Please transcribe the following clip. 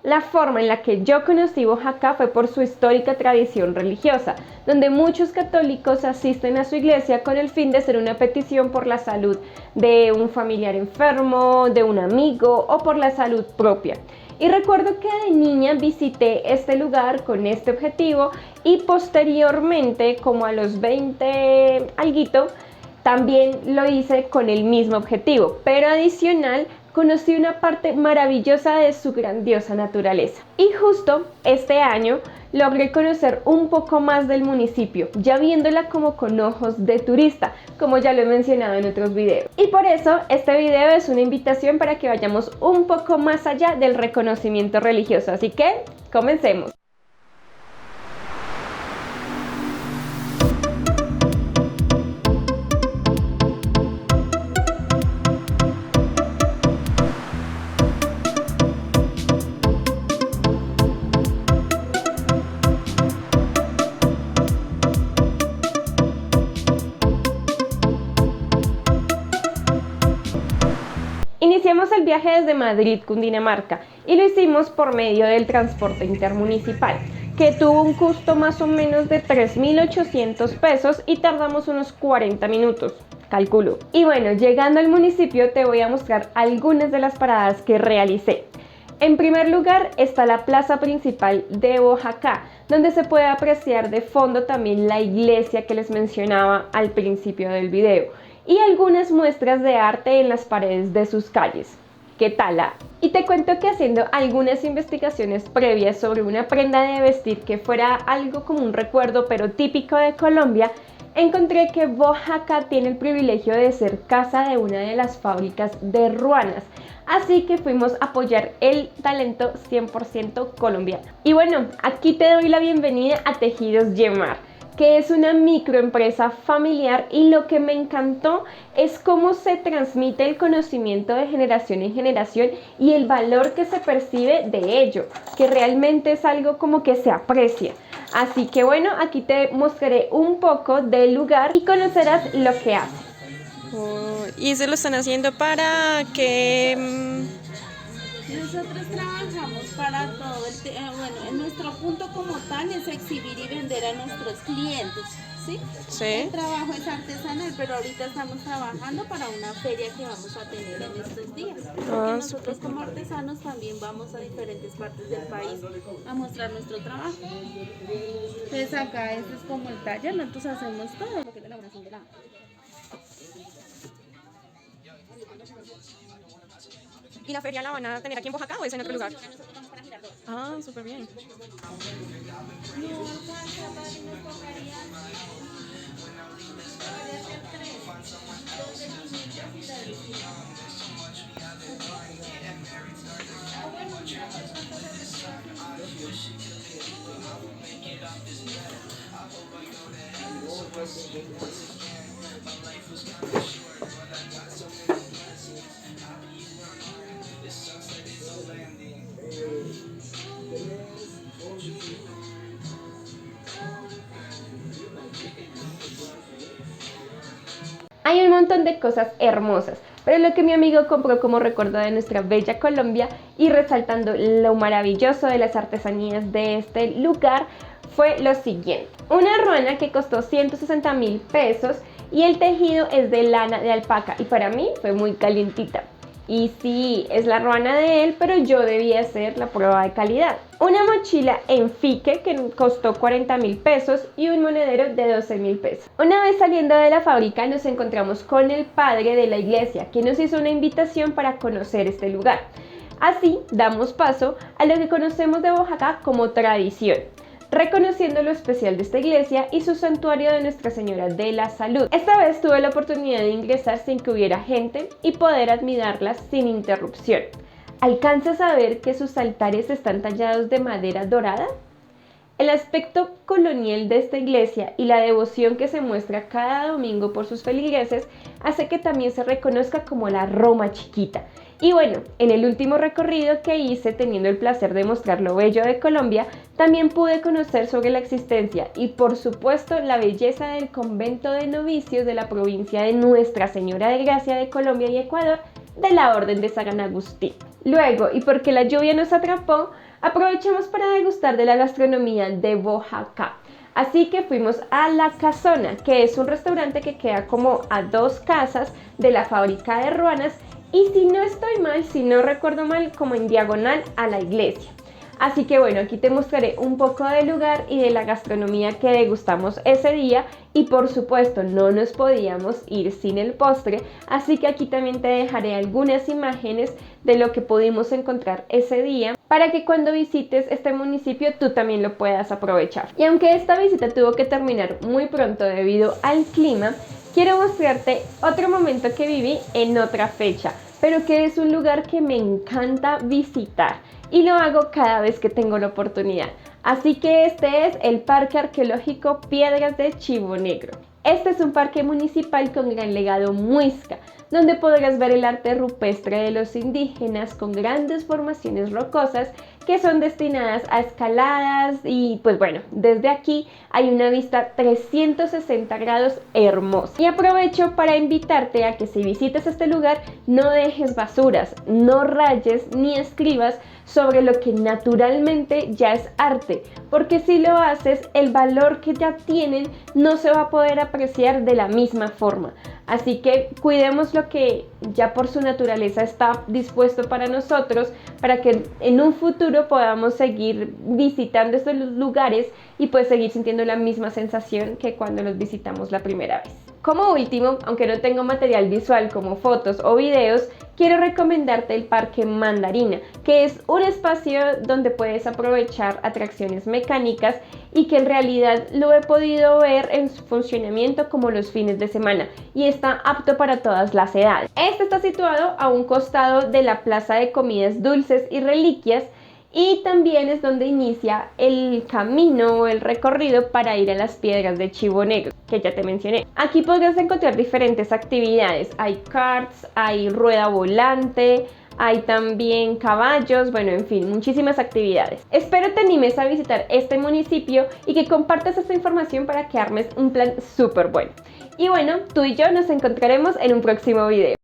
La forma en la que yo conocí Oaxaca fue por su histórica tradición religiosa, donde muchos católicos asisten a su iglesia con el fin de hacer una petición por la salud de un familiar enfermo, de un amigo o por la salud propia. Y recuerdo que de niña visité este lugar con este objetivo y posteriormente, como a los 20 alguito, también lo hice con el mismo objetivo, pero adicional conocí una parte maravillosa de su grandiosa naturaleza. Y justo este año logré conocer un poco más del municipio, ya viéndola como con ojos de turista, como ya lo he mencionado en otros videos. Y por eso este video es una invitación para que vayamos un poco más allá del reconocimiento religioso, así que comencemos. Iniciamos el viaje desde Madrid, Cundinamarca, y lo hicimos por medio del transporte intermunicipal, que tuvo un costo más o menos de 3.800 pesos y tardamos unos 40 minutos, calculo. Y bueno, llegando al municipio te voy a mostrar algunas de las paradas que realicé. En primer lugar está la plaza principal de Oaxaca, donde se puede apreciar de fondo también la iglesia que les mencionaba al principio del video y algunas muestras de arte en las paredes de sus calles. ¿Qué tal? Y te cuento que haciendo algunas investigaciones previas sobre una prenda de vestir que fuera algo como un recuerdo pero típico de Colombia, encontré que Oaxaca tiene el privilegio de ser casa de una de las fábricas de ruanas, así que fuimos a apoyar el talento 100% colombiano. Y bueno, aquí te doy la bienvenida a Tejidos Yemar, que es una microempresa familiar, y lo que me encantó es cómo se transmite el conocimiento de generación en generación y el valor que se percibe de ello, que realmente es algo como que se aprecia. Así que bueno, aquí te mostraré un poco del lugar y conocerás lo que hace. ¿Y se lo están haciendo para que...? Nosotros trabajamos para todo bueno, nuestro punto como tal es exhibir y vender a nuestros clientes, ¿sí? Sí. El trabajo es artesanal, pero ahorita estamos trabajando para una feria que vamos a tener en estos días. Porque nosotros como artesanos también vamos a diferentes partes del país a mostrar nuestro trabajo. Entonces acá este es como el taller, nosotros hacemos todo lo que es la elaboración de la... ¿Y la feria la van a tener aquí en Oaxaca o es en otro lugar? Nosotros vamos para girar todo. Ah, súper bien. Hay un montón de cosas hermosas, pero lo que mi amigo compró como recuerdo de nuestra bella Colombia y resaltando lo maravilloso de las artesanías de este lugar fue lo siguiente: una ruana que costó 160.000 pesos y el tejido es de lana de alpaca, y para mí fue muy calientita. Y sí, es la ruana de él, pero yo debía hacer la prueba de calidad. Una mochila en fique que costó 40.000 pesos y un monedero de 12.000 pesos. Una vez saliendo de la fábrica nos encontramos con el padre de la iglesia, quien nos hizo una invitación para conocer este lugar. Así damos paso a lo que conocemos de Oaxaca como tradición, reconociendo lo especial de esta iglesia y su santuario de Nuestra Señora de la Salud. Esta vez tuve la oportunidad de ingresar sin que hubiera gente y poder admirarla sin interrupción. ¿Alcanzas a ver que sus altares están tallados de madera dorada? El aspecto colonial de esta iglesia y la devoción que se muestra cada domingo por sus feligreses hace que también se reconozca como la Roma chiquita. Y bueno, en el último recorrido que hice, teniendo el placer de mostrar lo bello de Colombia, también pude conocer sobre la existencia y por supuesto la belleza del convento de novicios de la provincia de Nuestra Señora de Gracia de Colombia y Ecuador, de la Orden de San Agustín. Luego, y porque la lluvia nos atrapó, aprovechamos para degustar de la gastronomía de Boyacá. Así que fuimos a La Casona, que es un restaurante que queda como a 2 casas de la fábrica de Ruanas y si no estoy mal, si no recuerdo mal, como en diagonal a la iglesia. Así que bueno, aquí te mostraré un poco del lugar y de la gastronomía que degustamos ese día y por supuesto no nos podíamos ir sin el postre, así que aquí también te dejaré algunas imágenes de lo que pudimos encontrar ese día para que cuando visites este municipio tú también lo puedas aprovechar. Y aunque esta visita tuvo que terminar muy pronto debido al clima, quiero mostrarte otro momento que viví en otra fecha, pero que es un lugar que me encanta visitar y lo hago cada vez que tengo la oportunidad. Así que este es el Parque Arqueológico Piedras de Chivo Negro. Este es un parque municipal con gran legado muisca, donde podrás ver el arte rupestre de los indígenas con grandes formaciones rocosas que son destinadas a escaladas y pues bueno, desde aquí hay una vista 360 grados hermosa. Y aprovecho para invitarte a que si visitas este lugar no dejes basuras, no rayes ni escribas sobre lo que naturalmente ya es arte, porque si lo haces el valor que ya tienen no se va a poder apreciar de la misma forma. Así que cuidemos lo que ya por su naturaleza está dispuesto para nosotros, para que en un futuro podamos seguir visitando estos lugares y pues seguir sintiendo la misma sensación que cuando los visitamos la primera vez. Como último, aunque no tengo material visual como fotos o videos, quiero recomendarte el Parque Mandarina, que es un espacio donde puedes aprovechar atracciones mecánicas y que en realidad lo he podido ver en su funcionamiento como los fines de semana y está apto para todas las edades. Este está situado a un costado de la Plaza de Comidas Dulces y Reliquias y también es donde inicia el camino o el recorrido para ir a las Piedras de Chivo Negro, que ya te mencioné. Aquí podrás encontrar diferentes actividades, hay karts, hay rueda volante, hay también caballos, bueno, en fin, muchísimas actividades. Espero te animes a visitar este municipio y que compartas esta información para que armes un plan súper bueno. Y bueno, tú y yo nos encontraremos en un próximo video.